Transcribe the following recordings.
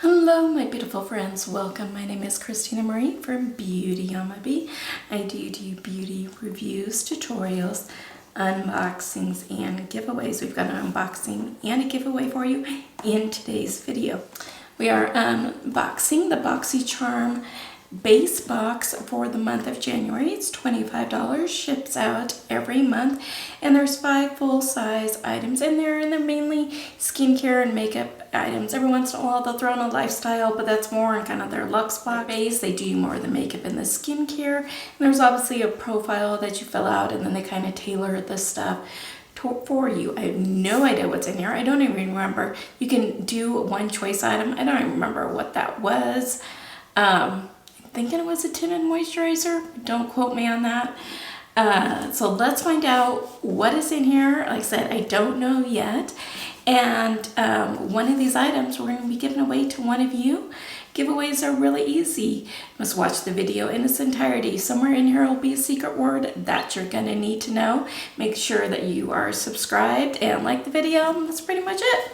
Hello my beautiful friends, welcome. My name is Christina Marie from Beauty on My Bee. I do beauty reviews, tutorials, unboxings, and giveaways. We've got an unboxing and a giveaway for you in today's video. We are unboxing the Boxycharm base box for the month of January. It's $25, ships out every month, and there's 5 full-size items in there, and they're mainly skincare and makeup items. Every once in a while they'll throw in a lifestyle, but that's more in kind of their luxe box base. They do more of the makeup and the skincare, and there's obviously a profile that you fill out, and then they kind of tailor the stuff for you. I have no idea what's in here. I don't even remember. You can do one choice item. I don't even remember what that was. Thinking it was a tinted moisturizer. Don't quote me on that. So let's find out what is in here. Like I said, I don't know yet. And one of these items we're going to be giving away to one of you. Giveaways are really easy. You must watch the video in its entirety. Somewhere in here will be a secret word that you're going to need to know. Make sure that you are subscribed and like the video. That's pretty much it.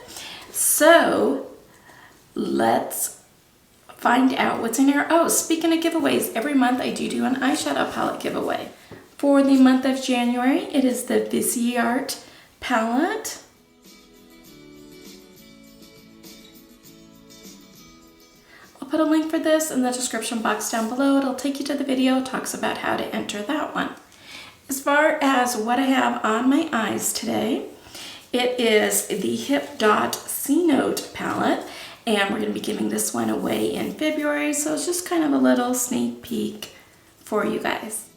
So let's find out what's in here. Oh, speaking of giveaways, every month I do an eyeshadow palette giveaway. For the month of January, it is the Boxycharm palette. I'll put a link for this in the description box down below. It'll take you to the video. It talks about how to enter that one. As far as what I have on my eyes today, it is the Hip Dot C-Note palette. And we're going to be giving this one away in February, so it's just kind of a little sneak peek for you guys.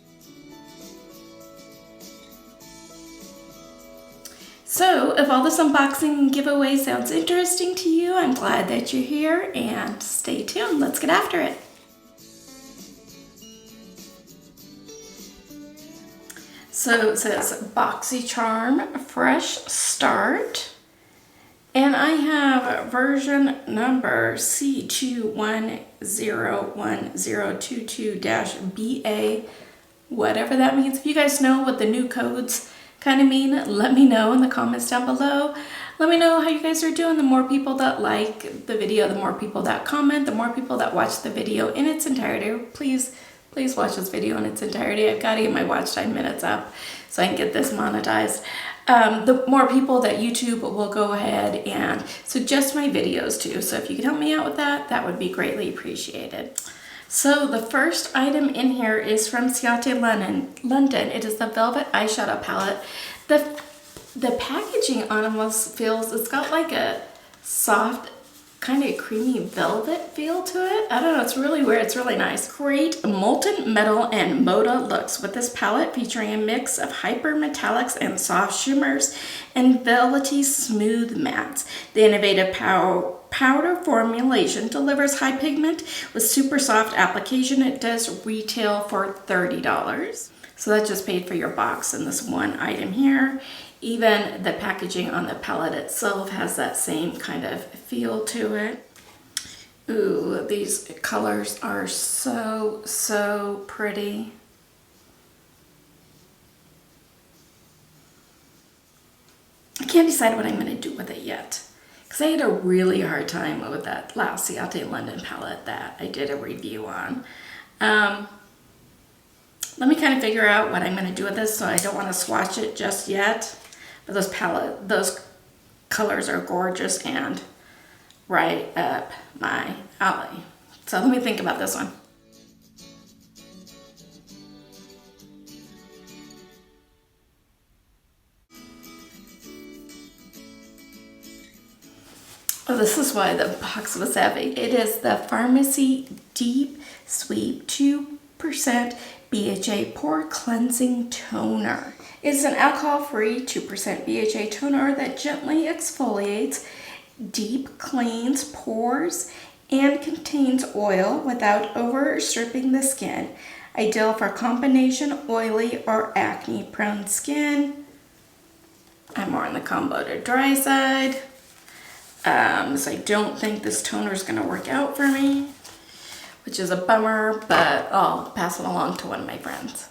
So if all this unboxing and giveaway sounds interesting to you, I'm glad that you're here, and stay tuned. Let's get after it. So it says Boxycharm Fresh Start. And I have version number C21010222-BA, whatever that means. If you guys know what the new codes kind of mean, let me know in the comments down below. Let me know how you guys are doing. The more people that like the video, the more people that comment, the more people that watch the video in its entirety. Please watch this video in its entirety. I've got to get my watch time minutes up so I can get this monetized. The more people that YouTube will go ahead and suggest my videos to. So if you could help me out with that, that would be greatly appreciated. So the first item in here is from Boxycharm London. It is the Velvet Eyeshadow Palette. The packaging on almost feels, it's got like a soft, kind of creamy velvet feel to it. I don't know, it's really weird. It's really nice. Create molten metal and mocha looks with this palette featuring a mix of hyper metallics and soft shimmers and velvety smooth mattes. The innovative powder formulation delivers high pigment with super soft application. It does retail for $30. So that just paid for your box and this one item here. Even the packaging on the palette itself has that same kind of feel to it. Ooh, these colors are so pretty. I can't decide what I'm going to do with it yet, because I had a really hard time with that last Boxycharm London palette that I did a review on. Let me kind of figure out what I'm going to do with this, so I don't want to swatch it just yet. But those colors are gorgeous and right up my alley. So let me think about this one. Oh, this is why the box was heavy. It is the Pharmacy Deep Sweep 2% BHA Pore Cleansing Toner. It's an alcohol-free 2% BHA toner that gently exfoliates, deep cleans pores, and contains oil without over-stripping the skin. Ideal for combination oily or acne-prone skin. I'm more on the combo to dry side. So I don't think this toner is going to work out for me, which is a bummer, but I'll pass it along to one of my friends.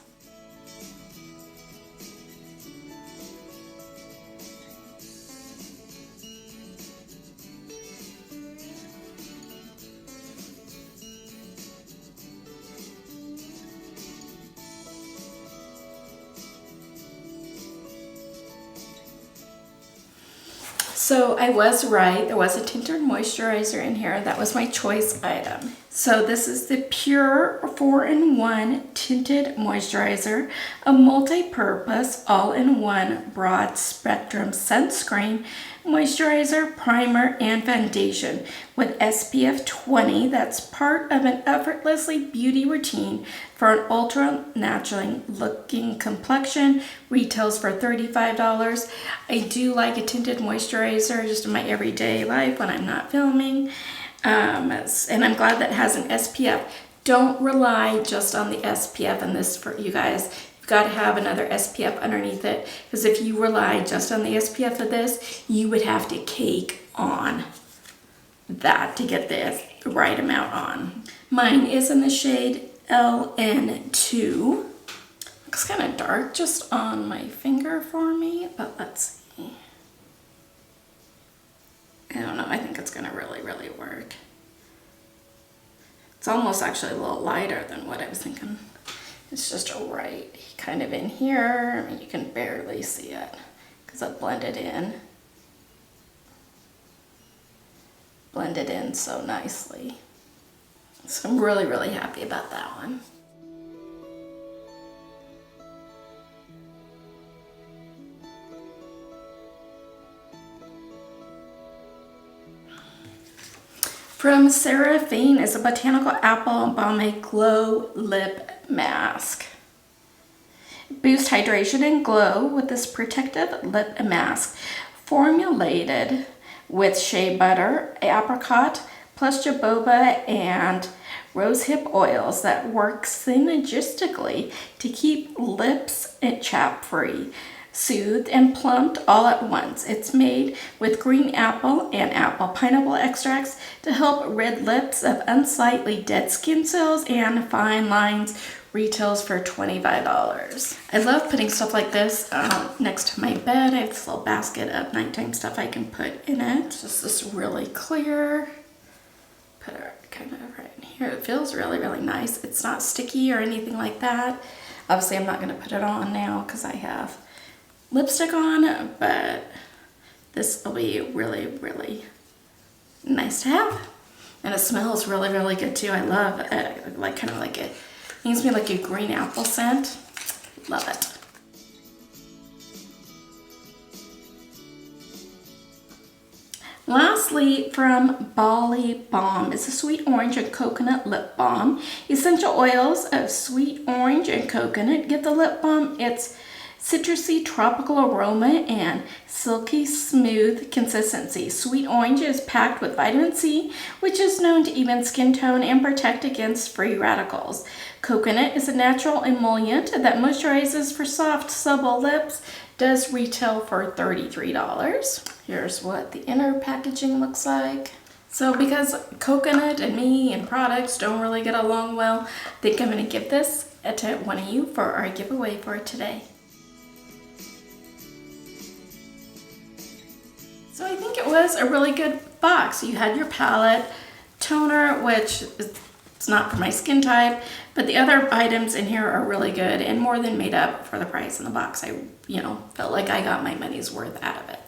So I was right. There was a tinted moisturizer in here. That was my choice item. So this is the Pure 4-in-1 Tinted Moisturizer, a multi-purpose, all-in-one broad spectrum sunscreen, moisturizer, primer, and foundation with SPF 20. That's part of an effortlessly beauty routine for an ultra natural looking complexion. Retails for $35. I do like a tinted moisturizer just in my everyday life when I'm not filming. And I'm glad that it has an SPF. Don't rely just on the SPF in this for you guys. You've got to have another SPF underneath it, because if you rely just on the SPF of this, you would have to cake on that to get the right amount on. Mine is in the shade LN2. Looks kind of dark just on my finger for me, but let's see. I don't know, I think it's gonna really work. It's almost actually a little lighter than what I was thinking. It's just right kind of in here. I mean, you can barely see it because I blended in. Blended in so nicely. So I'm really happy about that one. From Seraphine is a Botanical Apple Balmy Glow Lip Mask. Boost hydration and glow with this protective lip mask formulated with shea butter, apricot, plus jojoba and rosehip oils that work synergistically to keep lips chap free, soothed and plumped all at once. It's made with green apple and apple pineapple extracts to help rid lips of unsightly dead skin cells and fine lines. Retails for $25. I love putting stuff like this next to my bed. I have this little basket of nighttime stuff I can put in it. It's just this really clear. Put it kind of right in here. It feels really nice. It's not sticky or anything like that. Obviously, I'm not going to put it on now because I have lipstick on, but this will be really nice to have. And it smells really good too. I love it. Like kind of like it gives me like a green apple scent. Love it. Lastly, from Bali Balm is a sweet orange and coconut lip balm. Essential oils of sweet orange and coconut give the lip balm its citrusy tropical aroma and silky smooth consistency. Sweet orange is packed with vitamin C, which is known to even skin tone and protect against free radicals. Coconut is a natural emollient that moisturizes for soft, supple lips. Does retail for $33. Here's what the inner packaging looks like. So because coconut and me and products don't really get along well, I think I'm going to give this to one of you for our giveaway for today. So I think it was a really good box. You had your palette, toner, which it's not for my skin type, but the other items in here are really good and more than made up for the price in the box. I, felt like I got my money's worth out of it.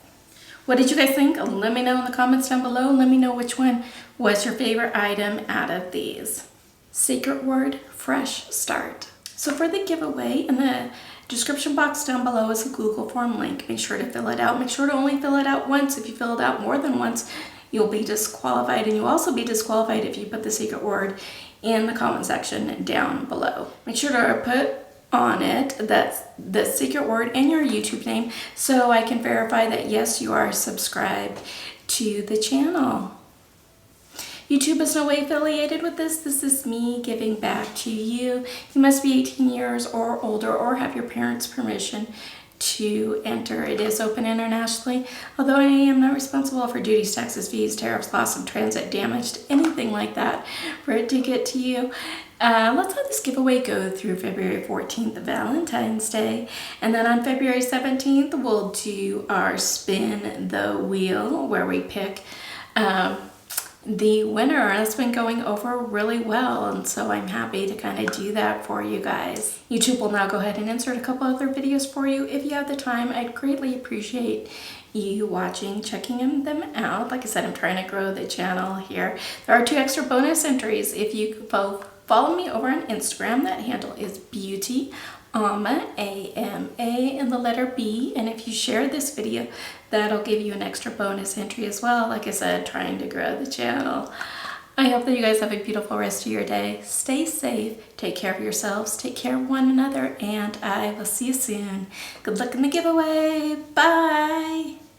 What did you guys think? Let me know in the comments down below. Let me know which one was your favorite item out of these. Secret word, fresh start. So for the giveaway, in the description box down below is a Google form link. Make sure to fill it out. Make sure to only fill it out once. If you fill it out more than once, you'll be disqualified, and you'll also be disqualified if you put the secret word in the comment section down below. Make sure to put on it that's the secret word and your YouTube name so I can verify that yes, you are subscribed to the channel. YouTube is no way affiliated with this. This is me giving back to you. You must be 18 years or older or have your parents' permission to enter. It is open internationally, although I am not responsible for duties, taxes, fees, tariffs, loss of transit, damage, anything like that for it to get to you. Let's let this giveaway go through February 14th, Valentine's Day. And then on February 17th, we'll do our spin the wheel where we pick the winner, and it's been going over really well, and so I'm happy to kind of do that for you guys. YouTube will now go ahead and insert a couple other videos for you. If you have the time, I'd greatly appreciate you watching, checking them out. Like I said, I'm trying to grow the channel here. There are 2 extra bonus entries. If you both follow me over on Instagram, that handle is beauty AMA, A-M-A, and the letter B. And if you share this video, that'll give you an extra bonus entry as well. Like I said, trying to grow the channel. I hope that you guys have a beautiful rest of your day. Stay safe, take care of yourselves, take care of one another, and I will see you soon. Good luck in the giveaway. Bye.